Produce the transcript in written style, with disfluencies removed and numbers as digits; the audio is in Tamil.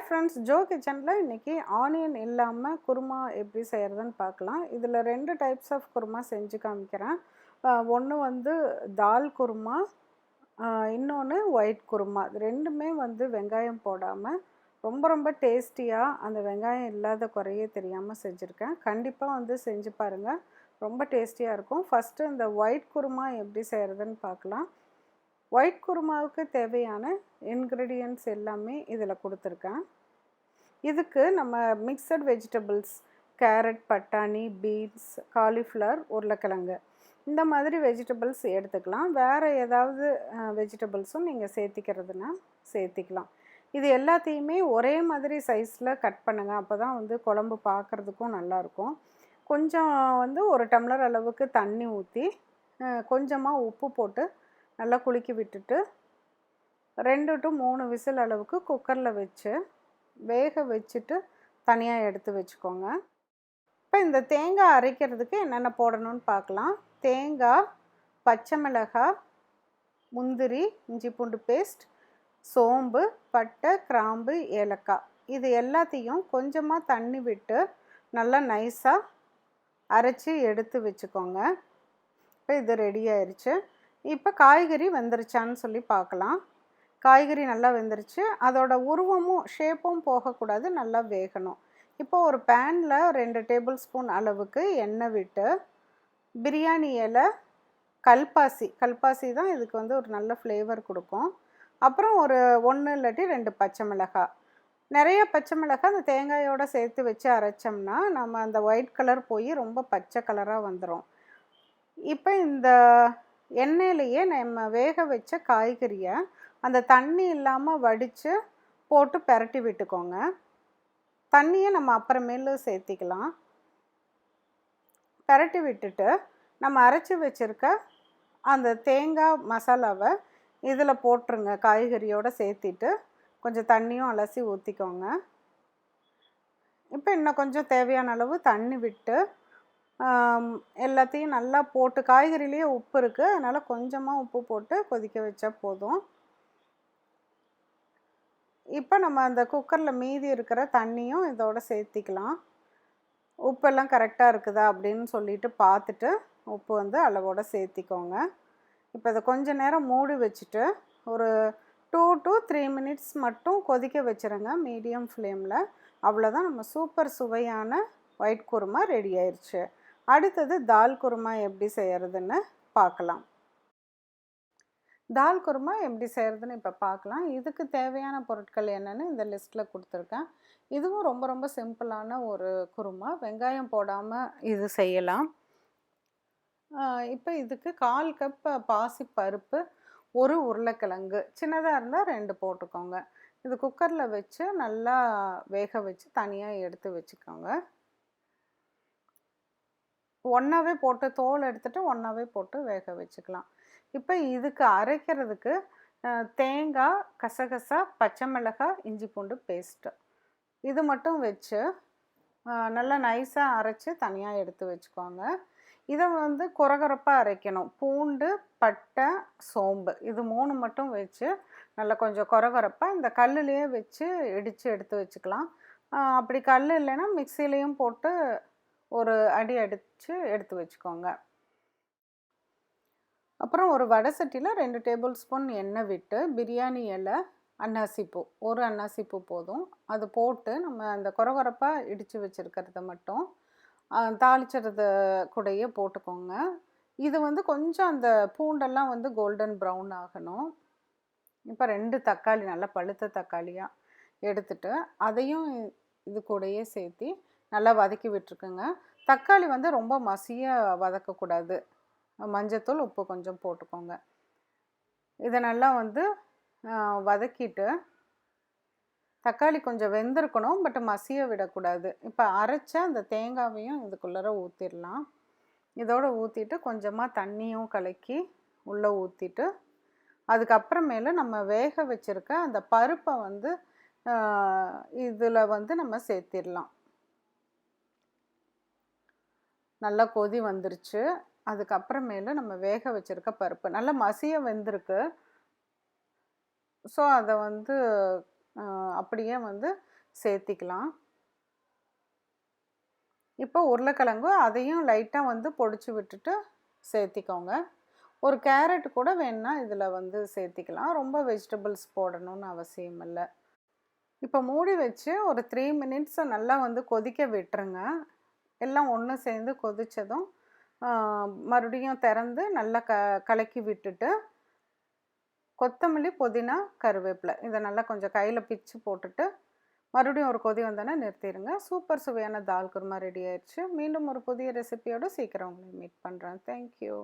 ஃப்ரெண்ட்ஸ், ஜோ கிச்சனில் இன்றைக்கி ஆனியன் இல்லாமல் குருமா எப்படி செய்கிறதுன்னு பார்க்கலாம். இதில் 2 டைப்ஸ் ஆஃப் குருமா செஞ்சு காமிக்கிறேன். ஒன்று வந்து தால் குருமா, இன்னொன்று ஒயிட் குருமா. இது ரெண்டுமே வந்து வெங்காயம் போடாமல் ரொம்ப ரொம்ப டேஸ்டியாக, அந்த வெங்காயம் இல்லாத குறையே தெரியாமல் செஞ்சுருக்கேன். கண்டிப்பாக வந்து செஞ்சு பாருங்கள், ரொம்ப டேஸ்டியாக இருக்கும். ஃபஸ்ட்டு இந்த ஒயிட் குருமா எப்படி செய்கிறதுன்னு பார்க்கலாம். ஒயிட் குருமாவுக்கு தேவையான இன்க்ரீடியன்ட்ஸ் எல்லாமே இதில் கொடுத்துருக்கேன். இதுக்கு நம்ம மிக்சட் வெஜிடபிள்ஸ், கேரட், பட்டாணி, பீன்ஸ், காலிஃப்ளவர், உருளைக்கிழங்கு இந்த மாதிரி வெஜிடபிள்ஸ் எடுத்துக்கலாம். வேறு ஏதாவது வெஜிடபிள்ஸும் நீங்கள் சேர்த்திக்கிறதுனா சேர்த்திக்கலாம். இது எல்லாத்தையுமே ஒரே மாதிரி சைஸில் கட் பண்ணுங்கள். அப்போ தான் வந்து குழம்பு பார்க்குறதுக்கும் நல்லாயிருக்கும். கொஞ்சம் வந்து ஒரு டம்ளர் அளவுக்கு தண்ணி ஊற்றி கொஞ்சமாக உப்பு போட்டு நல்லா குலுக்கி விட்டுட்டு 2 to 3 விசில் அளவுக்கு குக்கரில் வச்சு வேக வச்சுட்டு தனியாக எடுத்து வச்சுக்கோங்க. இப்போ இந்த தேங்காய் அரைக்கிறதுக்கு என்னென்ன போடணும்னு பார்க்கலாம். தேங்காய், பச்சை மிளகாய், முந்திரி, இஞ்சி பூண்டு பேஸ்ட், சோம்பு, பட்டை, கிராம்பு, ஏலக்காய் இது எல்லாத்தையும் கொஞ்சமாக தண்ணி விட்டு நல்லா நைஸாக அரைச்சி எடுத்து வச்சுக்கோங்க. இப்போ இது ரெடி ஆயிடுச்சு. இப்போ காய்கறி வெந்துருச்சான்னு சொல்லி பார்க்கலாம். காய்கறி நல்லா வெந்துருச்சு. அதோட உருவமும் ஷேப்பும் போகக்கூடாது, நல்லா வேகணும். இப்போ ஒரு பேனில் 2 டேபிள் ஸ்பூன் அளவுக்கு எண்ணெய் விட்டு பிரியாணி இலை, கல்பாசி தான் இதுக்கு வந்து ஒரு நல்ல ஃப்ளேவர் கொடுக்கும். அப்புறம் ஒரு 1 இல்லாட்டி 2 பச்சை மிளகாய். நிறைய பச்சை மிளகாய் அந்த தேங்காயோடு சேர்த்து வச்சு அரைச்சோம்னா நம்ம அந்த ஒயிட் கலர் போய் ரொம்ப பச்சை கலராக வந்துடும். இப்போ இந்த எண்ணெயிலேயே நம்ம வேக வச்ச காய்கறியை அந்த தண்ணி இல்லாமல் வடித்து போட்டு பெரட்டி விட்டுக்கோங்க. தண்ணியை நம்ம அப்புறமேலு சேர்த்திக்கலாம். பெரட்டி விட்டுட்டு நம்ம அரைச்சி வச்சுருக்க அந்த தேங்காய் மசாலாவை இதில் போட்டுருங்க. காய்கறியோடு சேர்த்திட்டு கொஞ்சம் தண்ணியும் அலசி ஊற்றிக்கோங்க. இப்போ இன்னும் கொஞ்சம் தேவையான அளவு தண்ணி விட்டு எல்லாத்தையும் நல்லா போட்டு, காய்கறிலேயே உப்பு இருக்குது, அதனால் கொஞ்சமாக உப்பு போட்டு கொதிக்க வச்சா போதும். இப்போ நம்ம அந்த குக்கரில் மீதி இருக்கிற தண்ணியும் இதோடு சேர்த்திக்கலாம். உப்பெல்லாம் கரெக்டாக இருக்குதா அப்படின்னு சொல்லிட்டு பார்த்துட்டு உப்பு வந்து அளவோடு சேர்த்திக்கோங்க. இப்போ இதை கொஞ்சம் நேரம் மூடி வச்சுட்டு ஒரு 2 to 3 மினிட்ஸ் மட்டும் கொதிக்க வச்சுருங்க மீடியம் ஃப்ளேமில். அவ்வளோதான், நம்ம சூப்பர் சுவையான ஒயிட் குருமா ரெடி ஆயிடுச்சு. அடுத்தது தால் குருமா எப்படி செய்கிறதுன்னு பார்க்கலாம். தால் குருமா எப்படி செய்கிறதுன்னு இப்போ பார்க்கலாம். இதுக்கு தேவையான பொருட்கள் என்னென்னு இந்த லிஸ்ட்டில் கொடுத்துருக்கேன். இதுவும் ரொம்ப ரொம்ப சிம்பிளான ஒரு குருமா, வெங்காயம் போடாமல் இது செய்யலாம். இப்போ இதுக்கு 1/4 கப் பாசிப்பருப்பு, 1 உருளைக்கிழங்கு, சின்னதாக இருந்தால் 2 போட்டுக்கோங்க. இது குக்கரில் வச்சு நல்லா வேக வச்சு தனியாக எடுத்து வச்சுக்கோங்க. ஒன்றாவே போட்டு தோல் எடுத்துகிட்டு ஒன்றாவே போட்டு வேக வச்சுக்கலாம். இப்போ இதுக்கு அரைக்கிறதுக்கு தேங்காய், கசகசா, பச்சை மிளகாய், இஞ்சி பூண்டு பேஸ்ட்டு இது மட்டும் வச்சு நல்லா நைஸாக அரைச்சி தனியாக எடுத்து வச்சுக்கோங்க. இதை வந்து கொரகொரப்பாக அரைக்கணும். பூண்டு, பட்டை, சோம்பு இது 3 மட்டும் வச்சு நல்லா கொஞ்சம் கொரகொரப்பாக இந்த கல்லுலேயே வச்சு இடித்து எடுத்து வச்சுக்கலாம். அப்படி கல் இல்லைன்னா மிக்சிலையும் போட்டு ஒரு அடி அடித்து எடுத்து வச்சுக்கோங்க. அப்புறம் ஒரு வடை சட்டியில் 2 டேபிள் ஸ்பூன் எண்ணெய் விட்டு பிரியாணி இலை, அன்னாசிப்பூ, ஒரு அன்னாசிப்பூ போதும், அது போட்டு நம்ம அந்த கொரகொரப்பாக இடித்து வச்சுருக்கிறத மட்டும் தாளிச்சிறது கூடயே போட்டுக்கோங்க. இது வந்து கொஞ்சம் அந்த பூண்டெல்லாம் வந்து கோல்டன் ப்ரௌன் ஆகணும். இப்போ 2 தக்காளி, நல்லா பழுத்த தக்காளியாக எடுத்துட்டு அதையும் இது கூடயே சேர்த்தி நல்லா வதக்கி விட்டுருக்குங்க. தக்காளி வந்து ரொம்ப மசியாக வதக்கக்கூடாது. மஞ்சத்தூள், உப்பு கொஞ்சம் போட்டுக்கோங்க. இதை நல்லா வந்து வதக்கிட்டு தக்காளி கொஞ்சம் வெந்திருக்கணும், பட் மசிய விடக்கூடாது. இப்போ அரைச்ச அந்த தேங்காவையும் இதுக்குள்ளே ஊற்றிடலாம். இதோடு ஊற்றிட்டு கொஞ்சமாக தண்ணியும் கலக்கி உள்ளே ஊற்றிட்டு அதுக்கப்புறமேல நம்ம வேக வச்சுருக்க அந்த பருப்பை வந்து இதில் வந்து நம்ம சேர்த்திடலாம். நல்லா கொதி வந்துருச்சு. அதுக்கப்புறமேல நம்ம வேக வச்சுருக்க பருப்பு நல்லா மசிய வெந்திருக்கு. ஸோ அதை வந்து அப்படியே வந்து சேர்த்திக்கலாம். இப்போ உருளைக்கிழங்கு அதையும் லைட்டாக வந்து பொடிச்சு விட்டுட்டு சேர்த்திக்கோங்க. ஒரு கேரட் கூட வேணுன்னா இதில் வந்து சேர்த்திக்கலாம். ரொம்ப வெஜிடபிள்ஸ் போடணும்னு அவசியம் இல்லை. இப்போ மூடி வச்சு ஒரு 3 மினிட்ஸ் நல்லா வந்து கொதிக்க விட்டுருங்க. எல்லாம் ஒன்று சேர்ந்து கொதித்ததும் மறுபடியும் திறந்து நல்லா கலக்கி விட்டுட்டு கொத்தமல்லி, புதினா, கருவேப்பிலை இதை நல்லா கொஞ்சம் கையில் பிச்சு போட்டுட்டு மறுபடியும் ஒரு கொதி வந்தோடனே நிறுத்திடுங்க. சூப்பர் சுவையான தால் குருமா ரெடி ஆயிடுச்சு. மீண்டும் ஒரு புதிய ரெசிபியோடு சீக்கிரம் உங்களை மீட் பண்ணுறேன். தேங்க்யூ.